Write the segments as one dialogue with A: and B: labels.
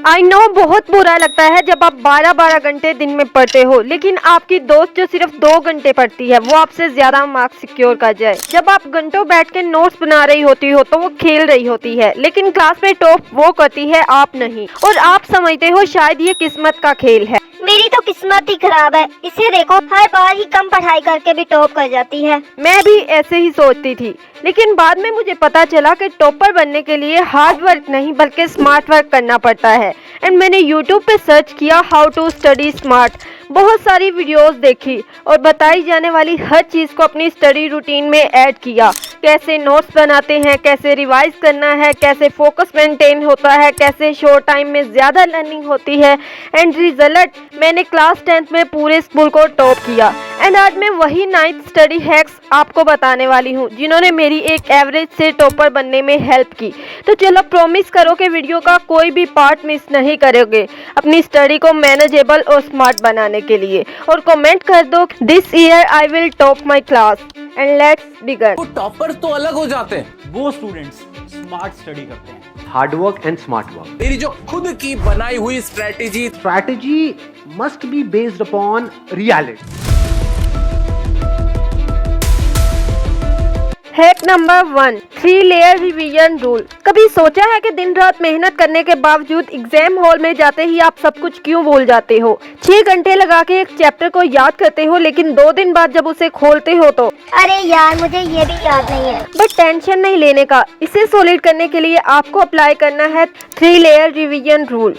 A: I know बहुत बुरा लगता है जब आप 12-12 घंटे दिन में पढ़ते हो, लेकिन आपकी दोस्त जो सिर्फ 2 घंटे पढ़ती है वो आपसे ज्यादा मार्क्स सिक्योर कर जाए। जब आप घंटों बैठ के नोट्स बना रही होती हो तो वो खेल रही होती है, लेकिन क्लास में टॉप वो करती है, आप नहीं। और आप समझते हो शायद ये किस्मत का खेल है।
B: मेरी तो किस्मत ही खराब है। इसे देखो, हर बार ही कम पढ़ाई करके भी टॉप कर जाती है।
A: मैं भी ऐसे ही सोचती थी, लेकिन बाद में मुझे पता चला कि टॉपर बनने के लिए हार्ड वर्क नहीं बल्कि स्मार्ट वर्क करना पड़ता है। एंड मैंने यूट्यूब पे सर्च किया हाउ टू स्टडी स्मार्ट। बहुत सारी वीडियोस देखी और बताई जाने वाली हर चीज़ को अपनी स्टडी रूटीन में ऐड किया। कैसे नोट्स बनाते हैं, कैसे रिवाइज करना है, कैसे फोकस मेंटेन होता है, कैसे शॉर्ट टाइम में ज़्यादा लर्निंग होती है। एंड रिजल्ट, मैंने क्लास 10th में पूरे स्कूल को टॉप किया। एंड आज मैं वही 9th स्टडी हैक्स आपको बताने वाली हूँ जिन्होंने मेरी एक एवरेज से टॉपर बनने में हेल्प की। तो चलो प्रॉमिस करो कि वीडियो का कोई भी पार्ट मिस नहीं करोगे अपनी स्टडी को मैनेजेबल और स्मार्ट बनाने के लिए। और कमेंट कर दो this year I will top my class. And let's begin.
C: वो टॉपर तो अलग हो जाते हैं,
D: वो स्टूडेंट्स स्मार्ट स्टडी करते हैं।
E: Hard work and smart work.
C: मेरी जो खुद की बनाई हुई strategy
E: Strategy must be based upon reality.
A: Hack number 1, 3 layer revision rule. कभी सोचा है कि दिन रात मेहनत करने के बावजूद एग्जाम हॉल में जाते ही आप सब कुछ क्यों भूल जाते हो? 6 घंटे लगा के एक चैप्टर को याद करते हो, लेकिन 2 दिन बाद जब उसे खोलते हो तो
B: अरे यार, मुझे ये भी याद नहीं है।
A: बट टेंशन नहीं लेने का। इसे सॉलिड करने के लिए आपको अप्लाई करना है 3 लेयर रिवीजन रूल।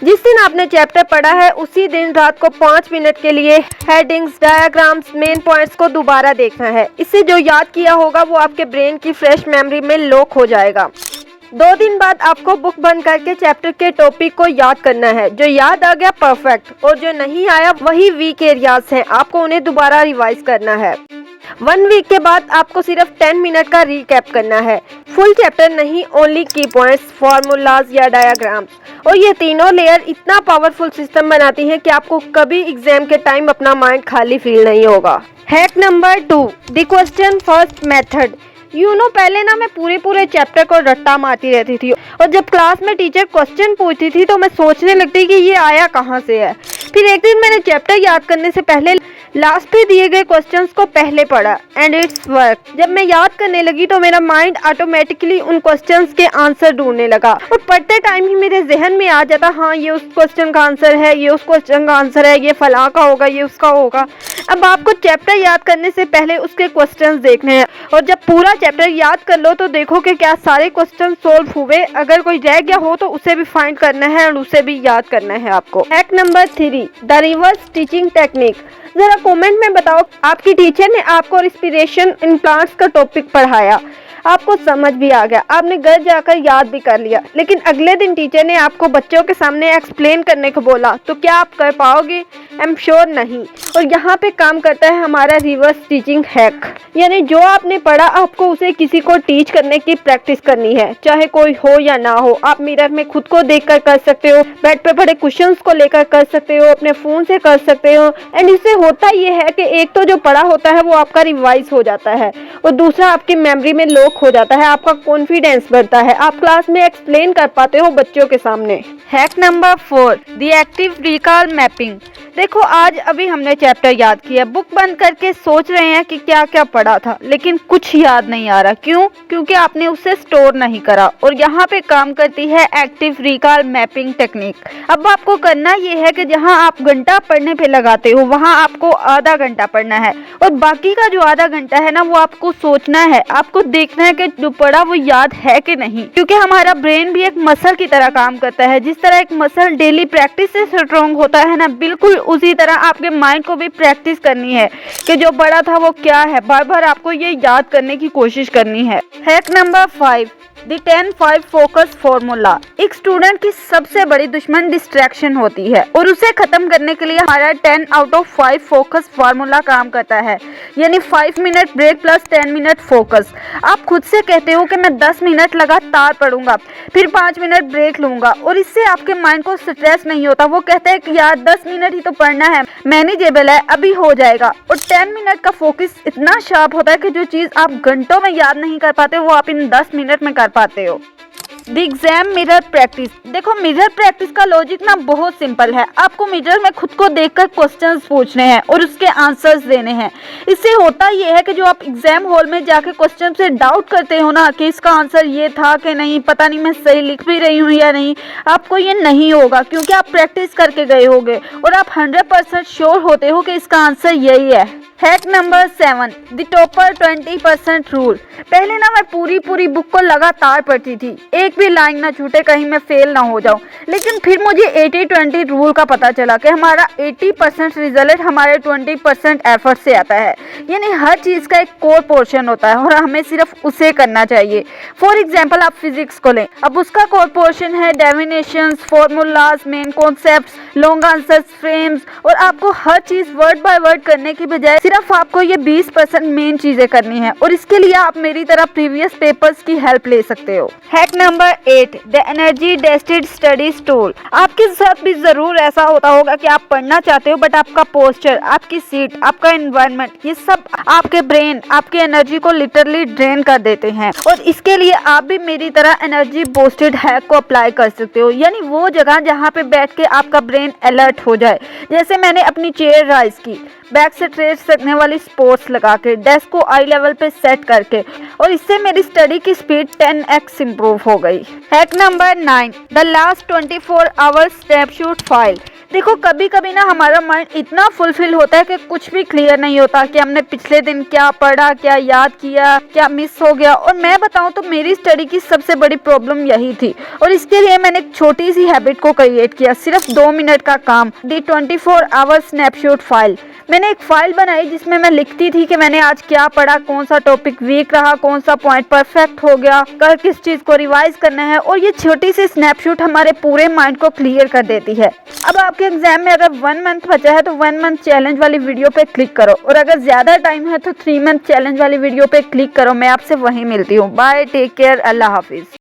A: जिस दिन आपने चैप्टर पढ़ा है उसी दिन रात को 5 मिनट के लिए हेडिंग्स, डायग्राम्स, मेन पॉइंट्स को दोबारा देखना है। इससे जो याद किया होगा वो आपके ब्रेन की फ्रेश मेमोरी में लॉक हो जाएगा। 2 दिन बाद आपको बुक बंद करके चैप्टर के टॉपिक को याद करना है। जो याद आ गया परफेक्ट, और जो नहीं आया वही वीक एरियाज हैं, आपको उन्हें दोबारा रिवाइज करना है। 1 वीक के बाद आपको सिर्फ 10 मिनट का रिकैप करना है। फुल चैप्टर नहीं, ओनली की पॉइंट्स, फॉर्मूलाज या डायग्राम्स। और ये तीनों लेयर इतना पावरफुल सिस्टम बनाती हैं कि आपको कभी एग्जाम के टाइम अपना माइंड खाली फील नहीं होगा। Hack number 2, the question first method. पहले ना मैं पूरे चैप्टर को रट्टा मारती रहती थी, और जब क्लास में टीचर क्वेश्चन पूछती थी तो मैं सोचने लगती कि ये आया कहाँ से है। फिर एक दिन मैंने चैप्टर याद करने से पहले लास्ट पे दिए गए क्वेश्चंस को पहले पढ़ा, एंड इट्स वर्क। जब मैं याद करने लगी तो मेरा माइंड ऑटोमेटिकली उन क्वेश्चंस के आंसर ढूंढने लगा, और पढ़ते टाइम ही मेरे जहन में आ जाता, हाँ ये उस क्वेश्चन का आंसर है, ये उस क्वेश्चन का आंसर है, ये फलां का होगा, ये उसका होगा। अब आपको चैप्टर याद करने से पहले उसके क्वेश्चंस देखने हैं, और जब पूरा चैप्टर याद कर लो तो देखो कि क्या सारे क्वेश्चन सोल्व हुए। अगर कोई रह गया हो तो उसे भी फाइंड करना है और उसे भी याद करना है आपको। Hack number 3, the reverse teaching technique. जरा कमेंट में बताओ, आपकी टीचर ने आपको रेस्पिरेशन इन प्लांट्स का टॉपिक पढ़ाया, आपको समझ भी आ गया, आपने घर जाकर याद भी कर लिया, लेकिन अगले दिन टीचर ने आपको बच्चों के सामने एक्सप्लेन करने को बोला, तो क्या आप कर पाओगे? आई एम श्योर नहीं। और यहाँ पे काम करता है हमारा रिवर्स टीचिंग हैक। यानी जो आपने पढ़ा आपको उसे किसी को टीच करने की प्रैक्टिस करनी है, चाहे कोई हो या ना हो। आप मिरर में खुद को देखकर कर सकते हो, बेड पे पड़े कुशन्स को लेकर कर सकते हो, अपने फोन से कर सकते हो। एंड इससे होता ये है कि एक तो जो पढ़ा होता है वो आपका रिवाइज हो जाता है, और दूसरा आपकी मेमोरी में लॉक हो जाता है, आपका कॉन्फिडेंस बढ़ता है, आप क्लास में एक्सप्लेन कर पाते हो बच्चों के सामने। Hack number 4, the active recall mapping. देखो आज अभी हमने चैप्टर याद किया, बुक बंद करके सोच रहे हैं कि क्या क्या पढ़ा था, लेकिन कुछ याद नहीं आ रहा। क्यों? क्योंकि आपने उसे स्टोर नहीं करा। और यहाँ पे काम करती है एक्टिव रिकॉल मैपिंग टेक्निक। अब आपको करना ये है कि जहाँ आप घंटा पढ़ने पे लगाते हो वहाँ आपको आधा घंटा पढ़ना है, और बाकी का जो आधा घंटा है ना वो आपको सोचना है, आपको देखना है कि जो पढ़ा वो याद है कि नहीं। क्योंकि हमारा ब्रेन भी एक मसल की तरह काम करता है। जिस तरह एक मसल डेली प्रैक्टिस से स्ट्रॉन्ग होता है ना, बिल्कुल उसी तरह आपके माइंड को भी प्रैक्टिस करनी है कि जो पढ़ा था वो क्या है। बार बार आपको ये याद करने की कोशिश करनी है। Hack number 5, the 10-5 focus formula. एक स्टूडेंट की सबसे बड़ी दुश्मन डिस्ट्रैक्शन होती है, और उसे खत्म करने के लिए हमारा 10 आउट ऑफ 5 फोकस फॉर्मूला काम करता है। यानी 5 minute break plus 10 minute focus. आप खुद से कहते हो कि मैं 10 मिनट लगातार पढ़ूंगा, फिर 5 मिनट ब्रेक लूंगा, और इससे आपके माइंड को स्ट्रेस नहीं होता। वो कहता है कि यार 10 मिनट ही तो पढ़ना है, मैनेजेबल है, अभी हो जाएगा। और 10 मिनट का फोकस इतना शार्प होता है कि जो चीज़ आप घंटों में याद नहीं कर पाते वो आप इन 10 मिनट में कर पाते हो।
F: The exam mirror practice. देखो मिरर प्रैक्टिस का लॉजिक ना बहुत सिंपल है। आपको मिरर में खुद को देखकर क्वेश्चंस पूछने हैं और उसके आंसर्स देने हैं। इससे होता यह है कि जो आप एग्जाम हॉल में जाके क्वेश्चन से डाउट करते हो ना कि इसका आंसर ये था कि नहीं, पता नहीं मैं सही लिख भी रही हूँ या नहीं, आपको ये नहीं होगा क्योंकि आप प्रैक्टिस करके गए होगे और आप 100% श्योर होते हो कि इसका आंसर यही है। Hack number 7, the topper 20% rule. पहले ना मैं पूरी बुक को लगातार पढ़ती थी, एक भी लाइन ना छूटे, कहीं मैं फेल ना हो जाऊं। लेकिन फिर मुझे 80-20 रूल का पता चला कि हमारा 80% रिजल्ट हमारे 20% एफर्ट से आता है। यानी हर चीज़ का एक कोर पोर्शन होता है और हमें सिर्फ उसे करना चाहिए। फॉर एग्जाम्पल आप फिजिक्स को लें, अब उसका कोर पोर्शन है definitions, formulas, main concepts, long answers, frames, और आपको हर चीज़ वर्ड बाय वर्ड करने की बजाय सिर्फ आपको ये 20% मेन चीजें करनी है और इसके लिए आप मेरी तरह प्रीवियस पेपर्स की हेल्प ले सकते हो। Hack number 8, the energy tested studies tool. आपके साथ भी जरूर ऐसा होता होगा कि आप पढ़ना चाहते हो बट आपका पोस्चर, आपकी सीट, आपका एनवायरनमेंट, ये सब आपके ब्रेन, आपकी एनर्जी को लिटरली ड्रेन कर देते हैं। और इसके लिए आप भी मेरी तरह एनर्जी बूस्टेड हैक को अप्लाई कर सकते हो, यानी वो जगह जहाँ पे बैठ के आपका ब्रेन अलर्ट हो जाए। जैसे मैंने अपनी चेयर राइज की, बैक से ट्रेस सकने वाली स्पोर्ट्स लगा के, डेस्क को आई लेवल पे सेट करके, और इससे मेरी स्टडी की स्पीड 10x इम्प्रूव हो गई। Hack number 9, the last 24 hours snapshot file. देखो कभी कभी ना हमारा माइंड इतना फुलफिल होता है कि कुछ भी क्लियर नहीं होता कि हमने पिछले दिन क्या पढ़ा, क्या याद किया, क्या मिस हो गया। और मैं बताऊं तो मेरी स्टडी की सबसे बड़ी प्रॉब्लम यही थी और इसके लिए मैंने एक छोटी सी हैबिट को क्रिएट किया, सिर्फ 2 मिनट का काम, दी 24 आवर्स स्नैपशॉट फाइल। मैंने एक फाइल बनाई जिसमें मैं लिखती थी कि मैंने आज क्या पढ़ा, कौन सा टॉपिक वीक रहा, कौन सा पॉइंट परफेक्ट हो गया, कल किस चीज़ को रिवाइज करना है। और ये छोटी सी स्नैपशॉट हमारे पूरे माइंड को क्लियर कर देती है। अब आपके एग्जाम में अगर 1 मंथ बचा है तो 1 मंथ चैलेंज वाली वीडियो पे क्लिक करो, और अगर ज़्यादा टाइम है तो 3 मंथ चैलेंज वाली वीडियो पे क्लिक करो। मैं आपसे वहीं मिलती हूँ। बाय, टेक केयर, अल्लाह हाफिज़।